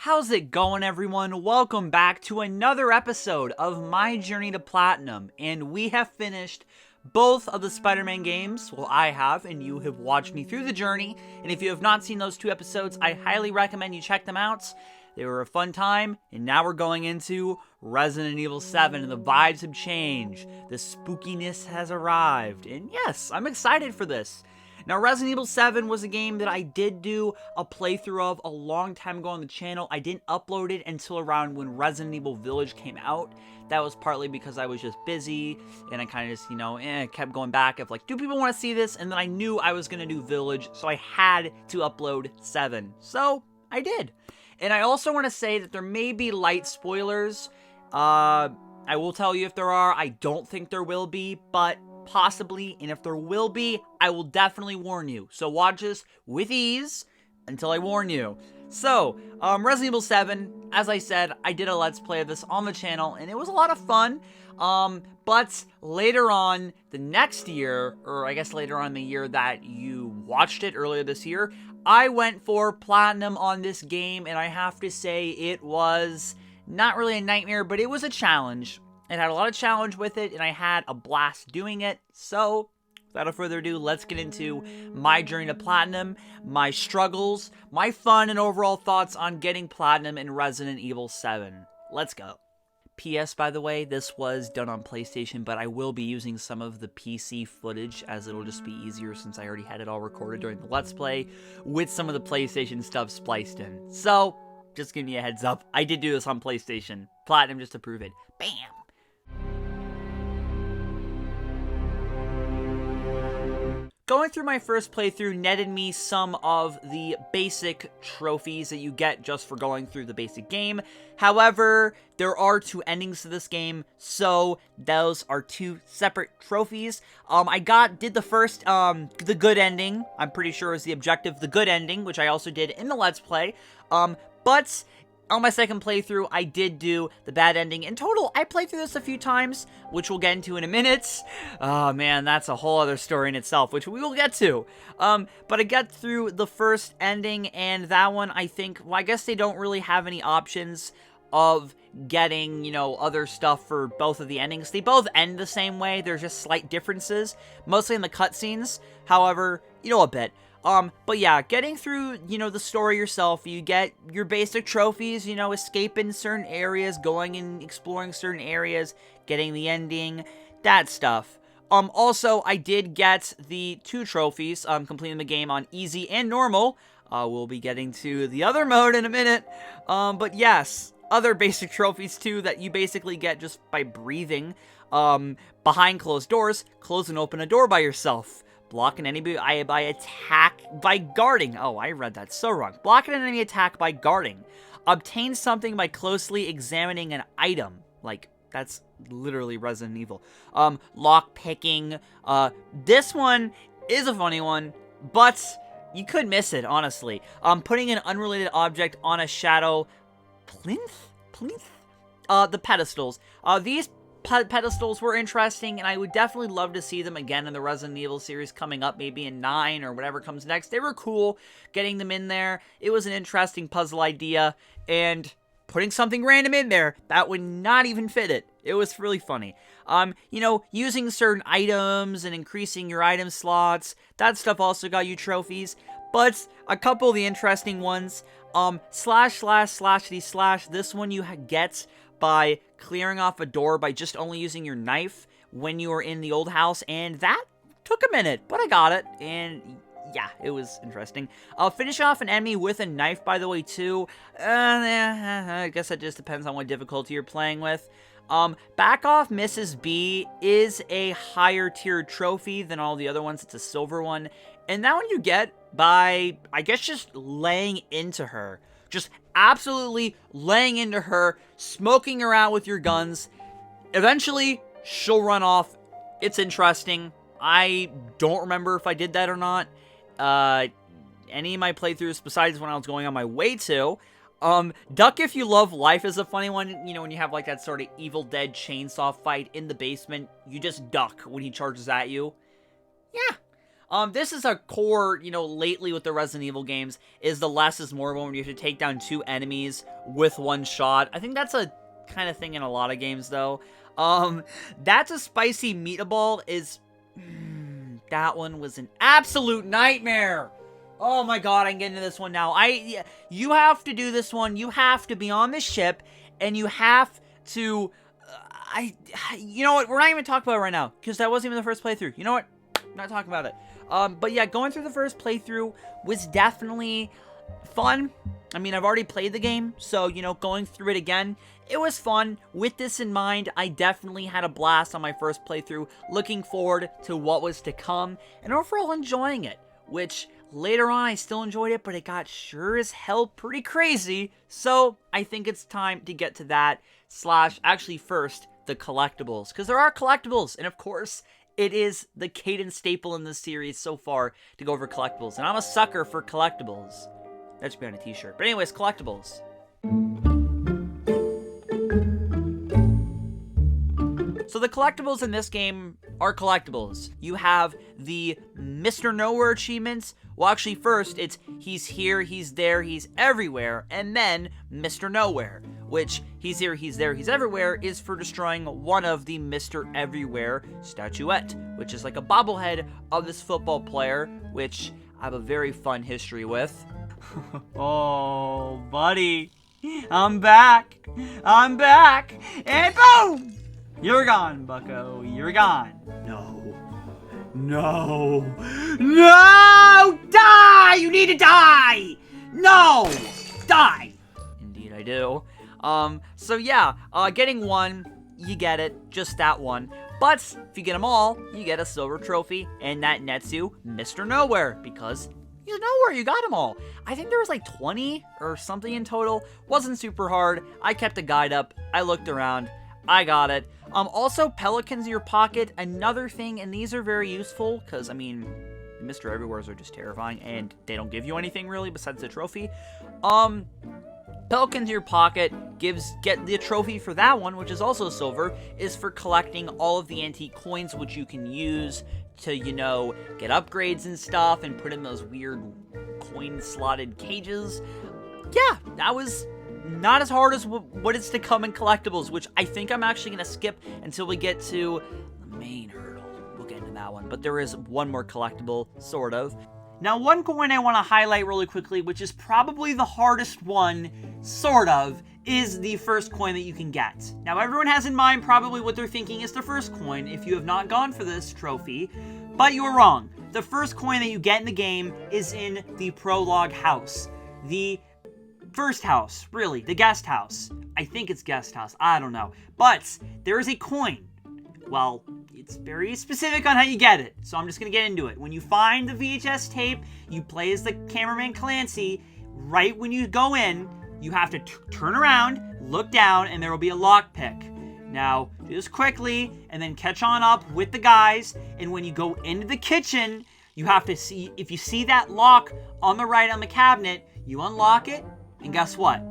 How's it going, everyone? Welcome back to another episode of My Journey to Platinum, and we have finished both of the Spider-Man games. Well, I have, and you have watched me through the journey, and if you have not seen those two episodes, I highly recommend you check them out. They were a fun time, and now we're going into Resident Evil 7, and the vibes have changed. The spookiness has arrived, and yes, I'm excited for this. Now, Resident Evil 7 was a game that I did do a playthrough of a long time ago on the channel. I didn't upload it until around when Resident Evil Village came out. That was partly because I was just busy, and I kind of just, kept going back of like, do people want to see this? And then I knew I was going to do Village, so I had to upload 7. So, I did. And I also want to say that there may be light spoilers. I will tell you if there are. I don't think there will be, but possibly, and if there will be, I will definitely warn you. So watch this with ease until I warn you. So, Resident Evil 7, as I said, I did a Let's Play of this on the channel, and it was a lot of fun. But later on the next year, or I guess later on the year that you watched it earlier this year, I went for Platinum on this game, and I have to say it was not really a nightmare, but it was a challenge. It had a lot of challenge with it, and I had a blast doing it. So, without further ado, let's get into my journey to Platinum, my struggles, my fun, and overall thoughts on getting Platinum in Resident Evil 7. Let's go. P.S. by the way, this was done on PlayStation, but I will be using some of the PC footage, as it'll just be easier since I already had it all recorded during the Let's Play, with some of the PlayStation stuff spliced in. So, just giving you a heads up, I did do this on PlayStation. Platinum just to prove it. Bam! Going through my first playthrough netted me some of the basic trophies that you get just for going through the basic game. However, there are two endings to this game, so those are two separate trophies. I did the first, the good ending. I'm pretty sure is the objective, the good ending, which I also did in the Let's Play. But on my second playthrough, I did do the bad ending. In total, I played through this a few times, which we'll get into in a minute. Oh man, that's a whole other story in itself, which we will get to. But I got through the first ending, and that one, I think, well, I guess they don't really have any options of getting, other stuff for both of the endings. They both end the same way. There's just slight differences, mostly in the cutscenes. However, a bit. But yeah, getting through, the story yourself, you get your basic trophies, escaping certain areas, going and exploring certain areas, getting the ending, that stuff. Also, I did get the two trophies, completing the game on easy and normal. We'll be getting to the other mode in a minute. But yes, other basic trophies too that you basically get just by breathing, behind closed doors, close and open a door by yourself. Block an enemy by attack by guarding. Oh, I read that so wrong. Block an enemy attack by guarding. Obtain something by closely examining an item. Like, that's literally Resident Evil. Lock picking. This one is a funny one, but you could miss it, honestly. Putting an unrelated object on a shadow plinth? The pedestals. These pedestals were interesting, and I would definitely love to see them again in the Resident Evil series coming up, maybe in 9 or whatever comes next. They were cool getting them in there. It was an interesting puzzle idea, and putting something random in there that would not even fit it. It was really funny. Using certain items and increasing your item slots, that stuff also got you trophies. But a couple of the interesting ones, slash, this one you get by clearing off a door by just only using your knife when you were in the old house, and that took a minute, but I got it, and yeah, it was interesting. Finish off an enemy with a knife, by the way, too. I guess that just depends on what difficulty you're playing with. Back off Mrs. B is a higher tiered trophy than all the other ones. It's a silver one, and that one you get by, I guess, just laying into her. Just absolutely laying into her, smoking her out with your guns. Eventually, she'll run off. It's interesting. I don't remember if I did that or not. Any of my playthroughs besides when I was going on my way to. Duck If You Love Life is a funny one. When you have like that sort of Evil Dead chainsaw fight in the basement, you just duck when he charges at you. Yeah. This is a core, lately with the Resident Evil games, is the less is more when you have to take down 2 enemies with 1 shot. I think that's a kind of thing in a lot of games, though. That's a spicy meatball that one was an absolute nightmare. Oh my god, I can get into this one now. You have to do this one. You have to be on the ship, and you have to, you know what, we're not even talking about it right now, because that wasn't even the first playthrough. You know what, I'm not talking about it. But yeah, going through the first playthrough was definitely fun. I mean, I've already played the game, so, going through it again, it was fun. With this in mind, I definitely had a blast on my first playthrough, looking forward to what was to come, and overall enjoying it, which later on I still enjoyed it, but it got sure as hell pretty crazy, so I think it's time to get to that, actually first, the collectibles, because there are collectibles, and of course, it is the cadence staple in this series so far to go over collectibles, and I'm a sucker for collectibles. That should be on a t-shirt. But anyways, collectibles. So the collectibles in this game are collectibles. You have the Mr. Nowhere achievements. Well, actually, first, it's he's here, he's there, he's everywhere, and then Mr. Nowhere, which he's here, he's there, he's everywhere, is for destroying one of the Mr. Everywhere statuette, which is like a bobblehead of this football player, which I have a very fun history with. Oh, buddy, I'm back, and boom! You're gone, bucko, you're gone. No! Die! You need to die! No! Die! Indeed I do. So yeah, getting 1, you get it, just that one. But if you get them all, you get a silver trophy, and that nets you Mr. Nowhere, because he's nowhere, you got them all. I think there was like 20 or something in total. Wasn't super hard. I kept a guide up, I looked around, I got it. Also, pelicans in your pocket, another thing, and these are very useful, because, I mean, Mr. Everywheres are just terrifying, and they don't give you anything, really, besides the trophy. Pelicans in your pocket get the trophy for that one, which is also silver, is for collecting all of the antique coins, which you can use to, get upgrades and stuff, and put in those weird coin-slotted cages. Yeah, that was not as hard as what is to come in collectibles, which I think I'm actually going to skip until we get to the main hurdle. We'll get into that one, but there is one more collectible, sort of. Now, one coin I want to highlight really quickly, which is probably the hardest one, sort of, is the first coin that you can get. Now, everyone has in mind probably what they're thinking is the first coin if you have not gone for this trophy, but you are wrong. The first coin that you get in the game is in the prologue house. The first house, really, the guest house. I think it's guest house, I don't know. But there is a coin. Well, it's very specific on how you get it, so I'm just gonna get into it. When you find the VHS tape, you play as the cameraman Clancy. Right when you go in, you have to turn around, look down, and there will be a lockpick. Now, do this quickly, and then catch on up with the guys, and when you go into the kitchen, you have to see, if you see that lock on the right on the cabinet, you unlock it, and guess what?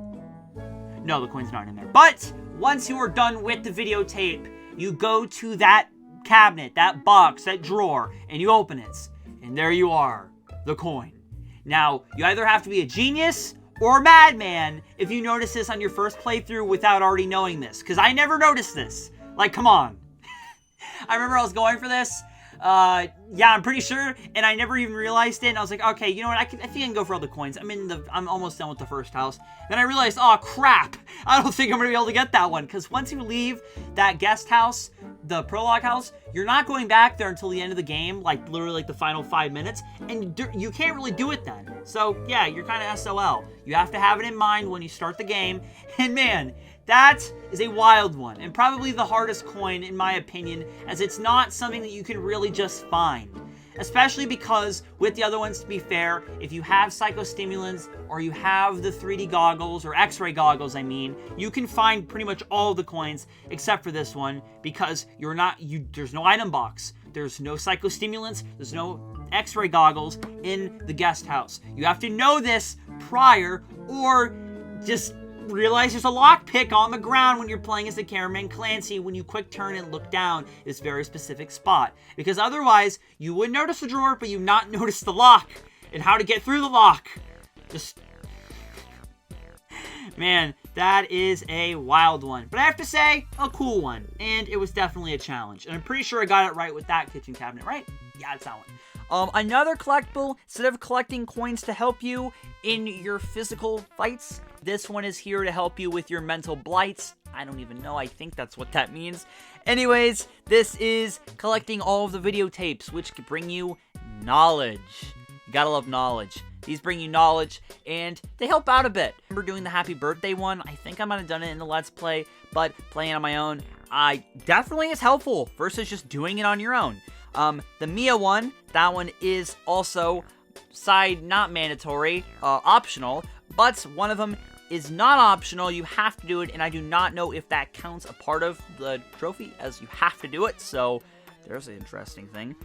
No, the coin's not in there. But once you are done with the videotape, you go to that cabinet, that box, that drawer, and you open it. And there you are, the coin. Now, you either have to be a genius or a madman if you notice this on your first playthrough without already knowing this. Because I never noticed this. Like, come on. I remember I was going for this. Yeah, I'm pretty sure, and I never even realized it, and I was like, okay, you know what, I think I can go for all the coins. I'm almost done with the first house. Then I realized, oh, crap, I don't think I'm gonna be able to get that one, because once you leave that guest house, the prologue house, you're not going back there until the end of the game, like, literally, like, the final 5 minutes, and you can't really do it then. So, yeah, you're kind of SOL. You have to have it in mind when you start the game, and man, that is a wild one, and probably the hardest coin, in my opinion, as it's not something that you can really just find. Especially because, with the other ones, to be fair, if you have psychostimulants, or you have the 3D goggles, or X-ray goggles, I mean, you can find pretty much all of the coins, except for this one, because there's no item box, there's no psychostimulants, there's no X-ray goggles in the guest house. You have to know this prior, or just realize there's a lockpick on the ground when you're playing as the cameraman Clancy when you quick turn and look down this very specific spot. Because otherwise, you would notice the drawer, but you not notice the lock and how to get through the lock. Just... Man, that is a wild one. But I have to say, a cool one. And it was definitely a challenge. And I'm pretty sure I got it right with that kitchen cabinet, right? Yeah, it's that one. Another collectible, instead of collecting coins to help you in your physical fights, this one is here to help you with your mental blights. I don't even know, I think that's what that means. Anyways, this is collecting all of the videotapes, which can bring you knowledge. You gotta love knowledge. These bring you knowledge, and they help out a bit. Remember doing the happy birthday one? I think I might have done it in the Let's Play, but playing on my own, definitely is helpful versus just doing it on your own. The Mia one, that one is also not mandatory, optional, but one of them is not optional. You have to do it, and I do not know if that counts a part of the trophy as you have to do it, so there's an interesting thing.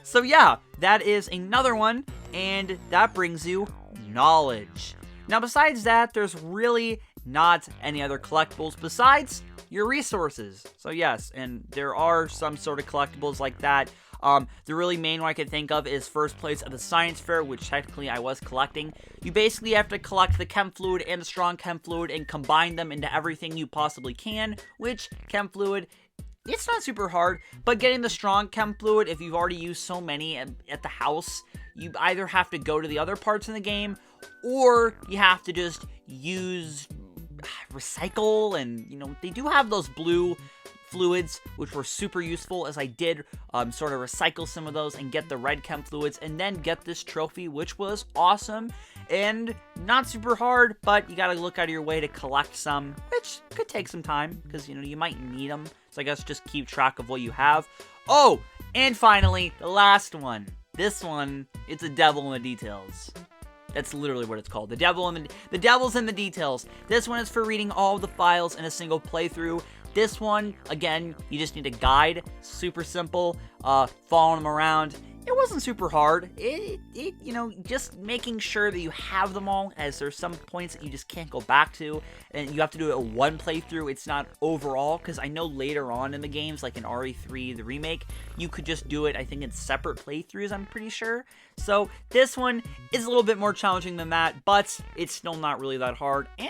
So yeah, that is another one, and that brings you knowledge. Now, besides that, there's really not any other collectibles besides your resources. So yes, and there are some sort of collectibles like that. The really main one I can think of is first place at the science fair, which technically I was collecting. You basically have to collect the chem fluid and the strong chem fluid and combine them into everything you possibly can, which chem fluid, it's not super hard, but getting the strong chem fluid, if you've already used so many at the house, you either have to go to the other parts in the game, or you have to just use recycle, and they do have those blue fluids, which were super useful, as I did sort of recycle some of those and get the red chem fluids, and then get this trophy, which was awesome and not super hard, but you gotta look out of your way to collect some, which could take some time because you might need them. So I guess just keep track of what you have. Oh, and finally, the last one. This one, it's a devil in the details. That's literally what it's called. The devil's in the details. This one is for reading all of the files in a single playthrough. This one, again, you just need a guide. Super simple. Following them around. It wasn't super hard. Just making sure that you have them all, as there's some points that you just can't go back to, and you have to do it at one playthrough. It's not overall, because I know later on in the games, like in RE3, the remake, you could just do it, I think, in separate playthroughs, I'm pretty sure. So this one is a little bit more challenging than that, but it's still not really that hard, and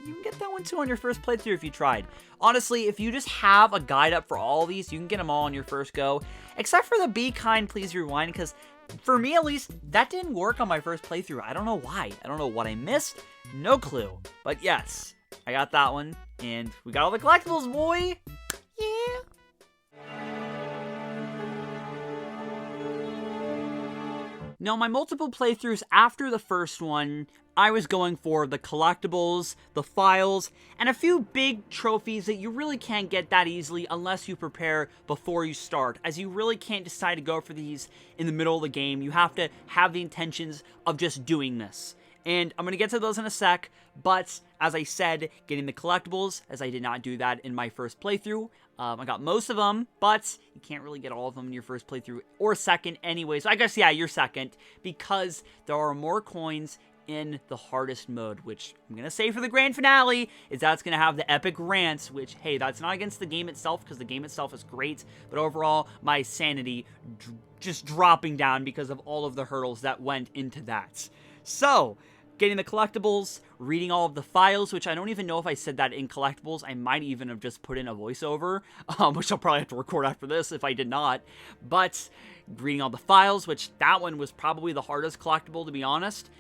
you can get that one too on your first playthrough if you tried. Honestly, if you just have a guide up for all of these, you can get them all on your first go, except for the Be Kind, Please Rewind, because for me at least, that didn't work on my first playthrough. I don't know why. I don't know what I missed. No clue. But yes, I got that one, and we got all the collectibles, boy! Yeah! Now, my multiple playthroughs after the first one, I was going for the collectibles, the files, and a few big trophies that you really can't get that easily unless you prepare before you start, as you really can't decide to go for these in the middle of the game. You have to have the intentions of just doing this. And I'm going to get to those in a sec, but as I said, getting the collectibles, as I did not do that in my first playthrough. I got most of them, but you can't really get all of them in your first playthrough or second anyway. So I guess, yeah, you're second, because there are more coins in the hardest mode, which I'm going to say for the grand finale is that's going to have the epic rants, which, hey, that's not against the game itself, because the game itself is great, but overall, my sanity just dropping down because of all of the hurdles that went into that. So, getting the collectibles, reading all of the files, which I don't even know if I said that in collectibles. I might even have just put in a voiceover, which I'll probably have to record after this if I did not. But reading all the files, which that one was probably the hardest collectible, to be honest.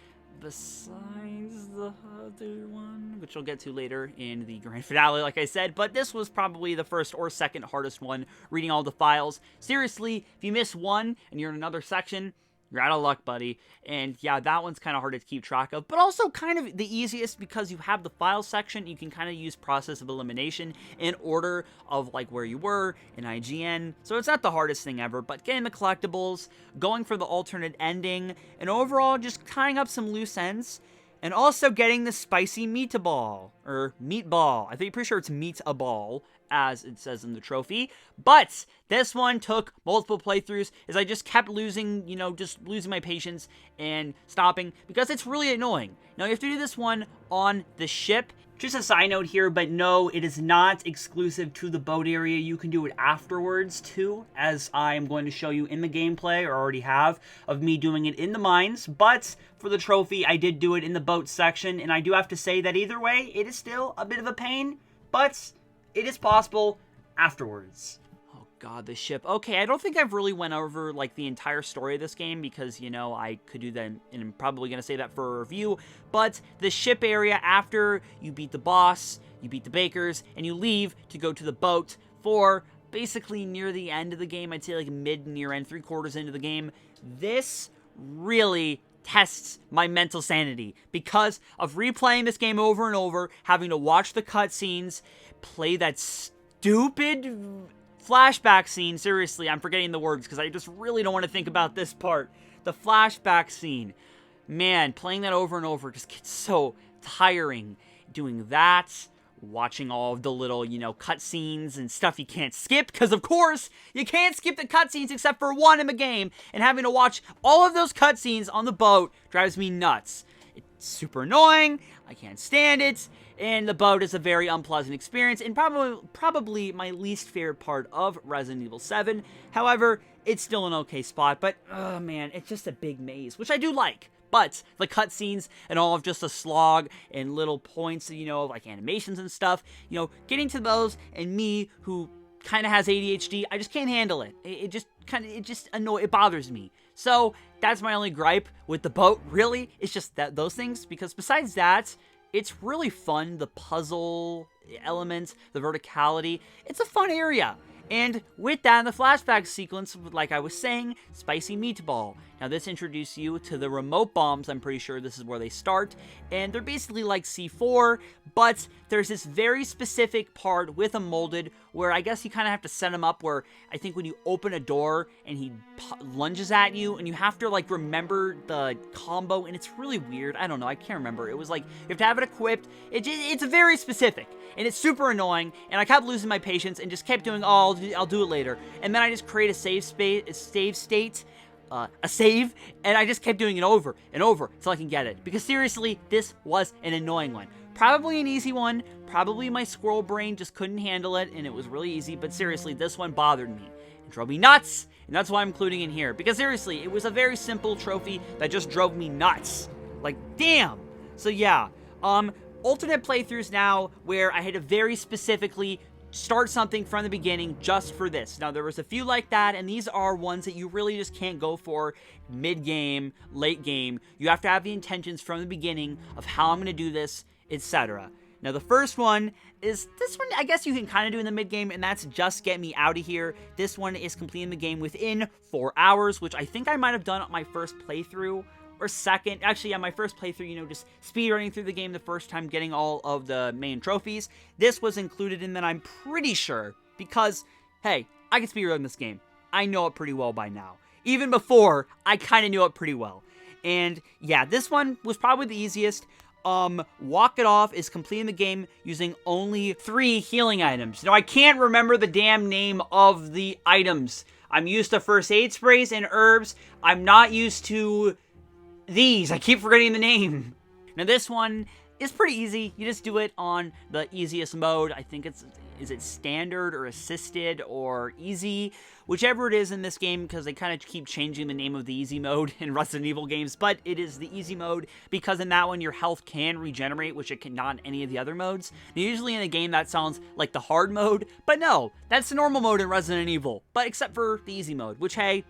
Besides the other one, which we'll get to later in the grand finale, like I said. But this was probably the first or second hardest one, reading all the files. Seriously, if you miss one and you're in another section, you're out of luck, buddy. And yeah, that one's kind of hard to keep track of, but also kind of the easiest because you have the file section. You can kind of use process of elimination in order of like where you were in IGN. So it's not the hardest thing ever, but getting the collectibles, going for the alternate ending, and overall just tying up some loose ends. And also getting the spicy meatball, or meatball. I think pretty sure it's meat-a-ball, as it says in the trophy. But this one took multiple playthroughs, as I just kept losing, just losing my patience and stopping, because it's really annoying. Now, you have to do this one on the ship. Just a side note here, but no, it is not exclusive to the boat area. You can do it afterwards, too, as I am going to show you in the gameplay, or already have, of me doing it in the mines. But for the trophy, I did do it in the boat section, and I do have to say that either way, it is still a bit of a pain, but it is possible afterwards. God, this ship. Okay, I don't think I've really went over, like, the entire story of this game because, I could do that, and I'm probably going to say that for a review, but the ship area, after you beat the boss, you beat the bakers, and you leave to go to the boat for basically near the end of the game, I'd say, like, near end, 3/4 into the game, this really tests my mental sanity because of replaying this game over and over, having to watch the cutscenes, play that stupid flashback scene. Seriously, I'm forgetting the words because I just really don't want to think about this part. The flashback scene. Man, playing that over and over just gets so tiring. Doing that, watching all of the little, cutscenes and stuff you can't skip, because of course, you can't skip the cutscenes except for one in the game, and having to watch all of those cutscenes on the boat drives me nuts. It's super annoying, I can't stand it, and the boat is a very unpleasant experience, and probably my least favorite part of Resident Evil 7. However, it's still an okay spot, but, oh man, it's just a big maze, which I do like. But the cutscenes and all of just a slog and little points, like animations and stuff, getting to those, and me, who kind of has ADHD, I just can't handle it. It bothers me. So that's my only gripe with the boat, really. It's just those things, because besides that, it's really fun. The puzzle elements, the verticality, it's a fun area. And with that, in the flashback sequence, like I was saying, spicy meatball. Now this introduces you to the remote bombs. I'm pretty sure this is where they start, and they're basically like C4, but there's this very specific part with a molded where I guess you kind of have to set him up where I think when you open a door and he lunges at you, and you have to like remember the combo, and it's really weird. I don't know, I can't remember. It was like you have to have it equipped. It's very specific, and it's super annoying, and I kept losing my patience and just kept doing, oh, I'll do it later, and then I just create a save state, and I just kept doing it over and over until I can get it, because seriously, this was an annoying one. Probably an easy one, probably my squirrel brain just couldn't handle it, and it was really easy, but seriously, this one bothered me. It drove me nuts, and that's why I'm including it here, because seriously, it was a very simple trophy that just drove me nuts. Like, damn! So yeah, alternate playthroughs now, where I had to very specifically start something from the beginning just for this. Now, there was a few like that, and these are ones that you really just can't go for mid-game, late game. You have to have the intentions from the beginning of how I'm going to do this, etc. Now, the first one is this one. I guess you can kind of do in the mid-game, and that's just get me out of here. This one is completing the game within 4 hours, which I think I might have done on my first playthrough, or second. Actually, yeah, my first playthrough, just speedrunning through the game the first time, getting all of the main trophies. This was included in that, I'm pretty sure, because, hey, I can speedrun this game. I know it pretty well by now. Even before, I kind of knew it pretty well. And, yeah, this one was probably the easiest. Walk It Off is completing the game using only 3 healing items. Now, I can't remember the damn name of the items. I'm used to first aid sprays and herbs. I'm not used to these. I keep forgetting the name. Now this one is pretty easy. You just do it on the easiest mode. I think is it standard or assisted or easy? Whichever it is in this game, because they kind of keep changing the name of the easy mode in Resident Evil games, but it is the easy mode because in that one your health can regenerate, which it cannot in any of the other modes. Now, usually in a game that sounds like the hard mode, but no, that's the normal mode in Resident Evil, but except for the easy mode, which, hey,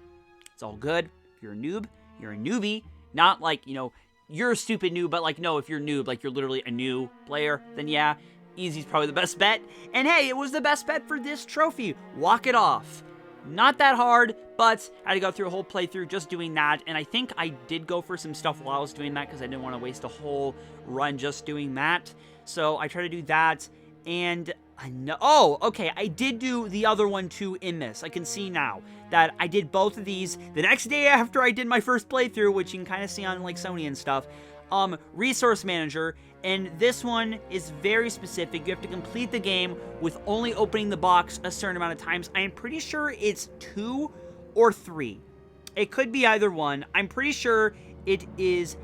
it's all good. If you're a noob, you're a newbie. Not like, you're a stupid noob, but like, no, if you're noob, like you're literally a new player, then yeah, easy's probably the best bet. And hey, it was the best bet for this trophy. Walk It Off. Not that hard, but I had to go through a whole playthrough just doing that. And I think I did go for some stuff while I was doing that because I didn't want to waste a whole run just doing that. So I tried to do that, and I know. Oh, okay, I did do the other one too in this. I can see now that I did both of these the next day after I did my first playthrough, which you can kind of see on like Sony and stuff. Resource Manager, and this one is very specific. You have to complete the game with only opening the box a certain amount of times. I am pretty sure it's 2 or 3. It could be either one. I'm pretty sure it is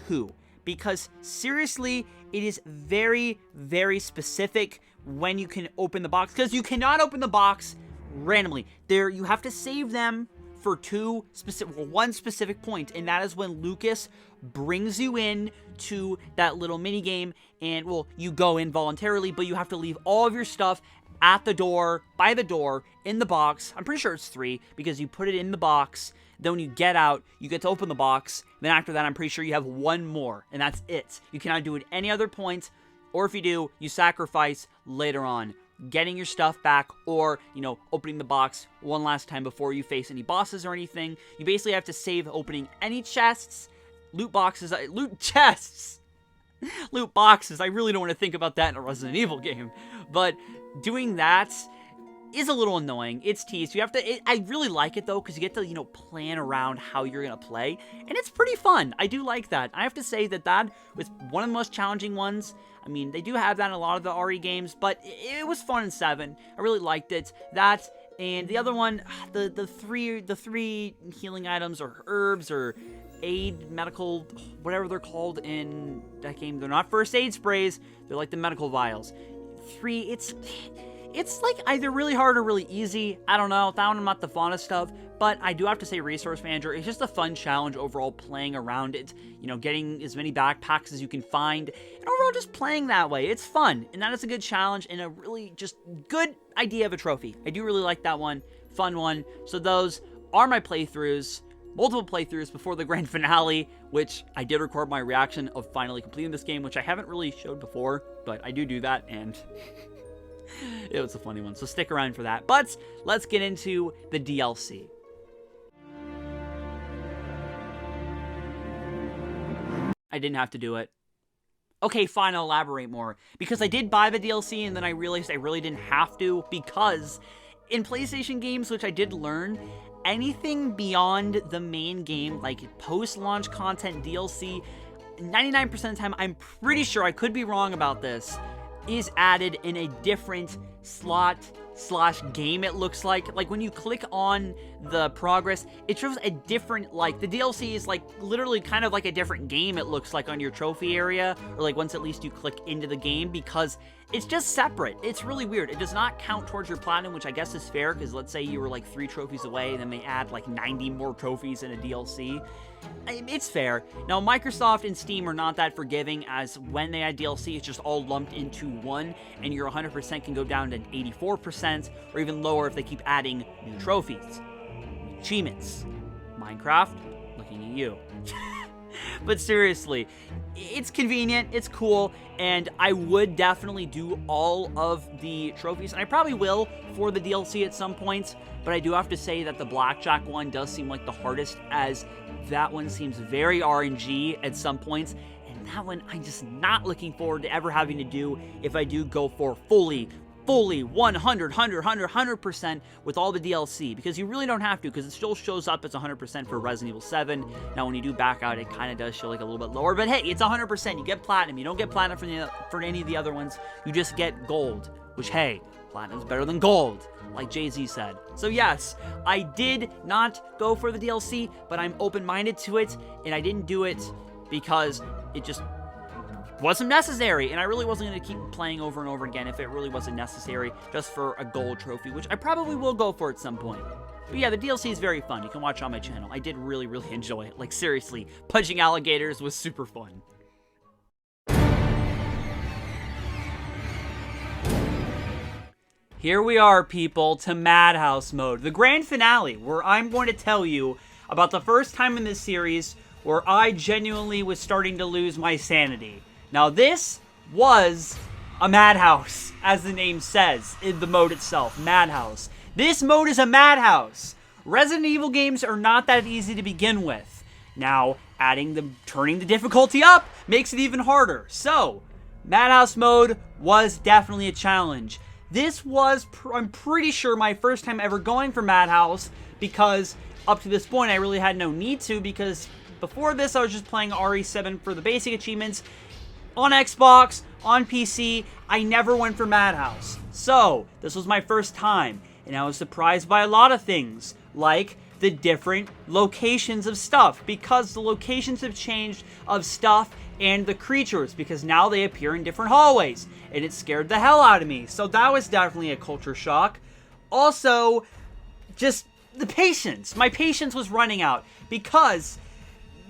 2, because seriously, it is very, very specific when you can open the box, because you cannot open the box randomly. You have to save them for one specific point, and that is when Lucas brings you in to that little mini game, and well, you go in voluntarily, but you have to leave all of your stuff at the door, by the door, in the box. I'm pretty sure it's 3, because you put it in the box, then when you get out, you get to open the box, then after that, I'm pretty sure you have one more, and that's it. You cannot do it any other point, or if you do, you sacrifice later on, getting your stuff back, or, you know, opening the box one last time before you face any bosses or anything. You basically have to save opening any chests, loot boxes, loot chests, loot boxes. I really don't want to think about that in a Resident Evil game, but doing that is a little annoying. It's tedious. You have to, I really like it though, because you get to, you know, plan around how you're going to play, and it's pretty fun. I do like that. I have to say that was one of the most challenging ones. I mean, they do have that in a lot of the RE games, but it was fun in 7. I really liked it. That, and the other one, the three healing items, or herbs, or aid, medical, whatever they're called in that game. They're not first aid sprays. They're like the medical vials. 3, it's like either really hard or really easy. I don't know. That one I'm not the fondest of, but I do have to say Resource Manager is just a fun challenge overall, playing around it, you know, getting as many backpacks as you can find, and overall just playing that way. It's fun, and that is a good challenge and a really just good idea of a trophy. I do really like that one. Fun one. So those are my playthroughs. Multiple playthroughs before the grand finale, which I did record my reaction of finally completing this game, which I haven't really showed before, but I do that, and it was a funny one, so stick around for that. But let's get into the DLC. I didn't have to do it. Okay, fine, I'll elaborate more. Because I did buy the DLC, and then I realized I really didn't have to, because in PlayStation games, which I did learn, anything beyond the main game, like post-launch content, DLC, 99% of the time, I'm pretty sure, I could be wrong about this, is added in a different slot/game, it looks like. Like, when you click on the progress, it shows a different, like, the DLC is, like, literally kind of like a different game, it looks like, on your trophy area, or, like, once at least you click into the game, because it's just separate. It's really weird. It does not count towards your platinum, which I guess is fair, because let's say you were, like, 3 trophies away, and then they add, like, 90 more trophies in a DLC. It's fair. Now, Microsoft and Steam are not that forgiving, as when they add DLC, it's just all lumped into one, and your 100% can go down to 84%, or even lower if they keep adding new trophies. Achievements. Minecraft, looking at you. But seriously, it's convenient, it's cool, and I would definitely do all of the trophies, and I probably will for the DLC at some points, but I do have to say that the Blackjack one does seem like the hardest, as that one seems very RNG at some points, and that one I'm just not looking forward to ever having to do if I do go for fully 100% with all the DLC, because you really don't have to, because it still shows up as 100% for Resident Evil 7. Now, when you do back out, it kind of does show like a little bit lower, but hey, it's 100%. You get platinum. You don't get platinum for any of the other ones. You just get gold, which, hey, platinum's better than gold, like Jay-Z said. So yes, I did not go for the DLC, but I'm open-minded to it, and I didn't do it because it just wasn't necessary, and I really wasn't going to keep playing over and over again if it really wasn't necessary just for a gold trophy, which I probably will go for at some point. But yeah, the DLC is very fun. You can watch it on my channel. I did really, really enjoy it. Like, seriously, punching alligators was super fun. Here we are, people, to Madhouse mode, the grand finale, where I'm going to tell you about the first time in this series where I genuinely was starting to lose my sanity. Now, this was a madhouse, as the name says in the mode itself, Madhouse. This mode is a madhouse. Resident Evil games are not that easy to begin with. Now, turning the difficulty up makes it even harder. So, Madhouse mode was definitely a challenge. This was, I'm pretty sure, my first time ever going for Madhouse, because up to this point I really had no need to, because before this, I was just playing RE7 for the basic achievements on Xbox, on PC. I never went for Madhouse. So, this was my first time, and I was surprised by a lot of things, like the different locations of stuff, because the locations have changed of stuff and the creatures, because now they appear in different hallways, and it scared the hell out of me. So that was definitely a culture shock. Also, just the patience. My patience was running out, because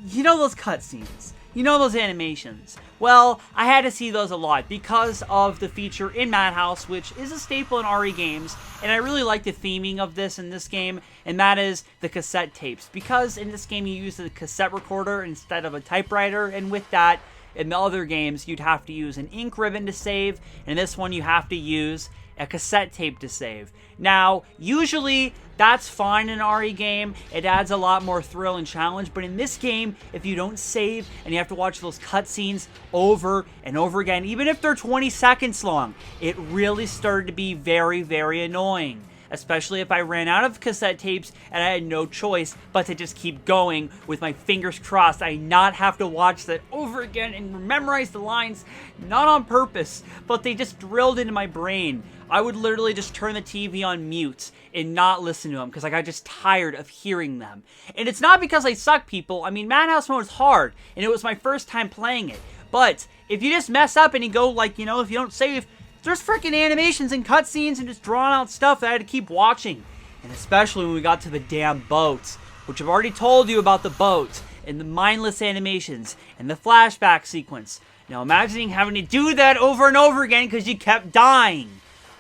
you know those cutscenes, you know those animations. Well, I had to see those a lot because of the feature in Madhouse, which is a staple in RE games, and I really like the theming of this in this game, and that is the cassette tapes, because in this game you use a cassette recorder instead of a typewriter, and with that, in the other games, you'd have to use an ink ribbon to save, and in this one you have to use a cassette tape to save. Now, usually, that's fine in an RE game. It adds a lot more thrill and challenge, but in this game, if you don't save and you have to watch those cutscenes over and over again, even if they're 20 seconds long, it really started to be very, very annoying. Especially if I ran out of cassette tapes and I had no choice but to just keep going with my fingers crossed. I not have to watch that over again and memorize the lines, not on purpose, but they just drilled into my brain. I would literally just turn the TV on mute and not listen to them because I got just tired of hearing them. And it's not because I suck, people. I mean, Madhouse mode is hard, and it was my first time playing it. But if you just mess up and you go, like, you know, if you don't save, there's freaking animations and cutscenes and just drawn out stuff that I had to keep watching. And especially when we got to the damn boats, which I've already told you about the boat, and the mindless animations, and the flashback sequence. Now imagining having to do that over and over again because you kept dying.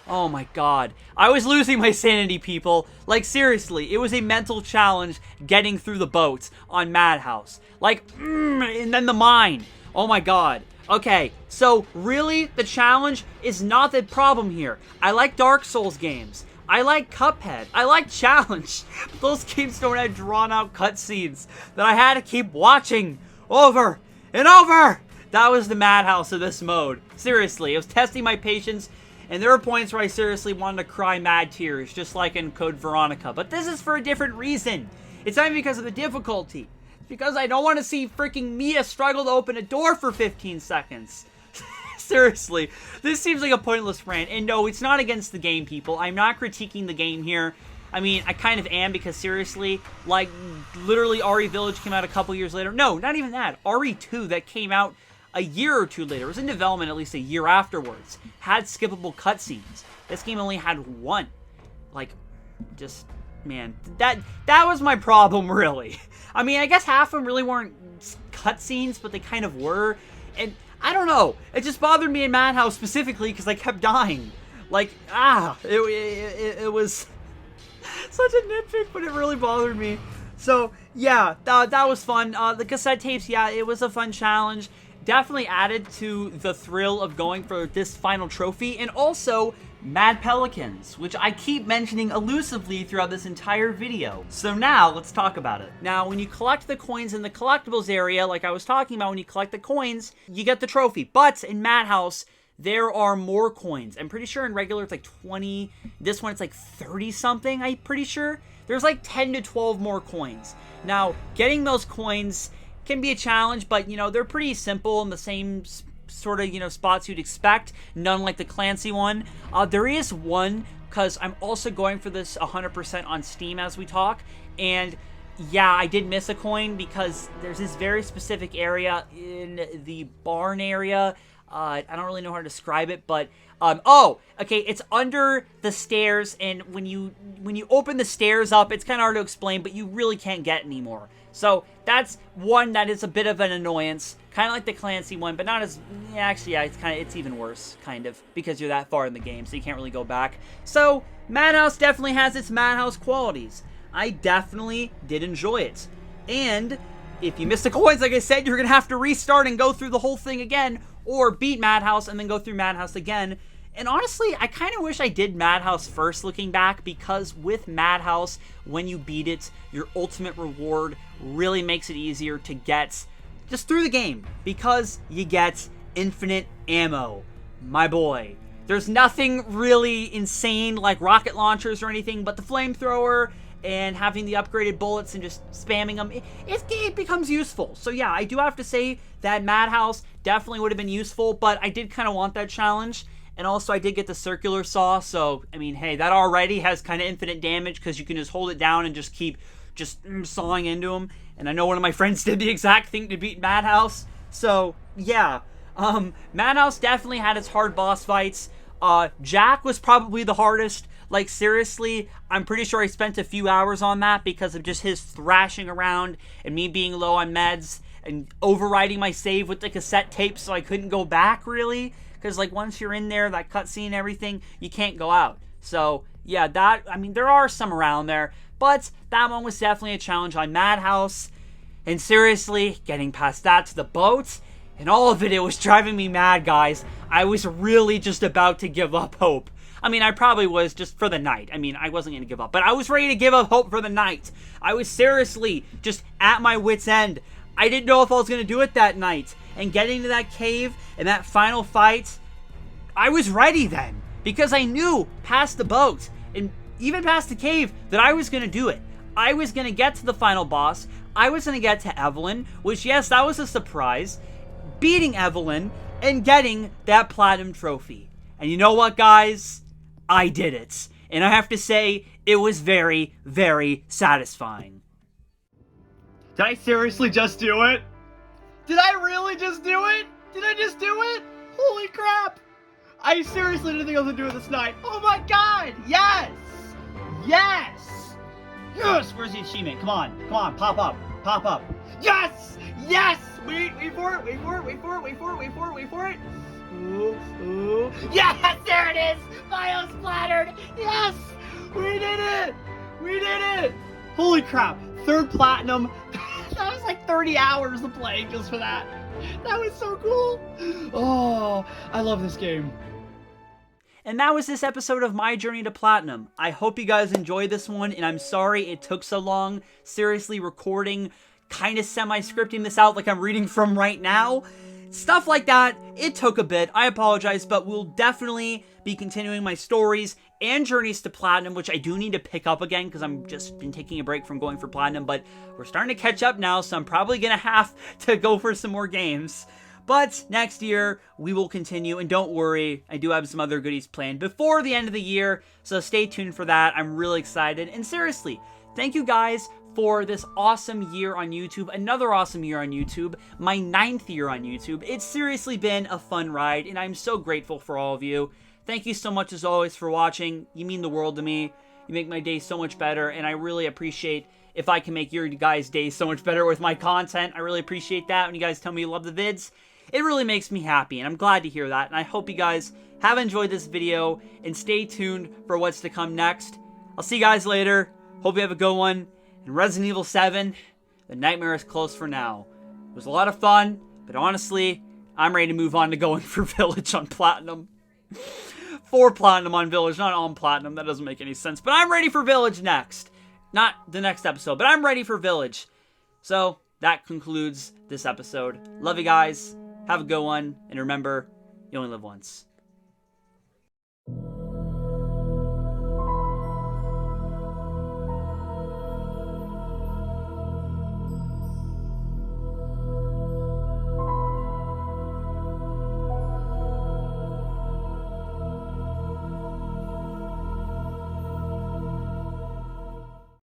Oh my god. I was losing my sanity, people. Like, seriously, it was a mental challenge getting through the boats on Madhouse. Like, and then the mine. Oh my god. Okay, so really, the challenge is not the problem here. I like Dark Souls games. I like Cuphead. I like challenge. But those games don't have drawn-out cutscenes that I had to keep watching over and over. That was the Madhouse of this mode. Seriously, it was testing my patience. And there were points where I seriously wanted to cry mad tears, just like in Code Veronica. But this is for a different reason. It's not even because of the difficulty. It's because I don't want to see freaking Mia struggle to open a door for 15 seconds. Seriously, this seems like a pointless rant. And no, it's not against the game, people. I'm not critiquing the game here. I mean, I kind of am, because seriously, like, literally RE Village came out a couple years later. No, not even that. RE2 that came out a year or two later, it was in development at least a year afterwards, had skippable cutscenes. This game only had one. Like, just, man, that was my problem, really. I mean, I guess half of them really weren't cutscenes, but they kind of were. And I don't know, it just bothered me in Madhouse specifically because I kept dying. Like, it was such a nitpick, but it really bothered me. So, yeah, that was fun. The cassette tapes, yeah, it was a fun challenge. Definitely added to the thrill of going for this final trophy, and also Mad Pelicans, which I keep mentioning elusively throughout this entire video. So now, let's talk about it. Now, when you collect the coins in the collectibles area, like I was talking about, when you collect the coins, you get the trophy. But in Madhouse, there are more coins. I'm pretty sure in regular it's like 20. This one it's like 30 something, I'm pretty sure. There's like 10 to 12 more coins. Now, getting those coins can be a challenge, but, you know, they're pretty simple in the same sort of, you know, spots you'd expect. None like the Clancy one. There is one, because I'm also going for this 100% on Steam as we talk, and yeah, I did miss a coin because there's this very specific area in the barn area. I don't really know how to describe it, but oh, okay, it's under the stairs, and when you open the stairs up, it's kind of hard to explain, but you really can't get anymore. So that's one that is a bit of an annoyance, kind of like the Clancy one, but not as, yeah, actually, yeah, it's even worse, kind of, because you're that far in the game, so you can't really go back. So Madhouse definitely has its Madhouse qualities. I definitely did enjoy it, and if you missed the coins, like I said, you're gonna have to restart and go through the whole thing again, or beat Madhouse and then go through Madhouse again. And honestly, I kind of wish I did Madhouse first looking back, because with Madhouse, when you beat it, your ultimate reward really makes it easier to get just through the game, because you get infinite ammo, my boy. There's nothing really insane like rocket launchers or anything, but the flamethrower and having the upgraded bullets and just spamming them, it becomes useful. So yeah, I do have to say that Madhouse definitely would have been useful, but I did kind of want that challenge. And also, I did get the circular saw, so, I mean, hey, that already has kind of infinite damage because you can just hold it down and just keep sawing into them. And I know one of my friends did the exact thing to beat Madhouse. So, yeah. Madhouse definitely had its hard boss fights. Jack was probably the hardest. Like, seriously, I'm pretty sure I spent a few hours on that because of just his thrashing around and me being low on meds and overriding my save with the cassette tape so I couldn't go back, really. Because, like, once you're in there, that cutscene and everything, you can't go out. So, yeah, I mean, there are some around there. But that one was definitely a challenge on Madhouse. And seriously, getting past that to the boat, and all of it, it was driving me mad, guys. I was really just about to give up hope. I mean, I probably was just for the night. I mean, I wasn't going to give up. But I was ready to give up hope for the night. I was seriously just at my wit's end. I didn't know if I was going to do it that night. And getting to that cave and that final fight, I was ready then. Because I knew past the boat and even past the cave that I was going to do it. I was going to get to the final boss. I was going to get to Evelyn, which, yes, that was a surprise. Beating Evelyn and getting that platinum trophy. And you know what, guys? I did it. And I have to say, it was very, very satisfying. Did I seriously just do it? Did I really just do it? Did I just do it? Holy crap! I seriously didn't think I was gonna do it this night. Oh my god! Yes! Yes! Yes! Where's the achievement? Come on, pop up, pop up. Yes! Yes! Wait for it, wait for it, wait for it, wait for it, wait for it, wait for it. Ooh. Yes! There it is! Bio splattered! Yes! We did it! We did it! Holy crap! 3rd platinum. That was like 30 hours of playing just for that. That was so cool. Oh, I love this game. And that was this episode of My Journey to Platinum. I hope you guys enjoyed this one, and I'm sorry it took so long. Seriously, recording, kind of semi-scripting this out like I'm reading from right now. Stuff like that, it took a bit. I apologize, but we'll definitely be continuing my stories and journeys to Platinum, which I do need to pick up again because I'm just been taking a break from going for Platinum, but we're starting to catch up now, so I'm probably going to have to go for some more games. But next year, we will continue, and don't worry, I do have some other goodies planned before the end of the year, so stay tuned for that. I'm really excited, and seriously, thank you guys for this awesome year on YouTube, another awesome year on YouTube, my 9th year on YouTube. It's seriously been a fun ride, and I'm so grateful for all of you. Thank you so much as always for watching. You mean the world to me. You make my day so much better, and I really appreciate if I can make your guys' days so much better with my content. I really appreciate that when you guys tell me you love the vids. It really makes me happy, and I'm glad to hear that, and I hope you guys have enjoyed this video, and stay tuned for what's to come next. I'll see you guys later. Hope you have a good one. And Resident Evil 7, the nightmare is close for now. It was a lot of fun, but honestly, I'm ready to move on to going for Village on Platinum. 4 Platinum on Village, not on Platinum. That doesn't make any sense. But I'm ready for Village next. Not the next episode, but I'm ready for Village. So, that concludes this episode. Love you guys. Have a good one. And remember, you only live once.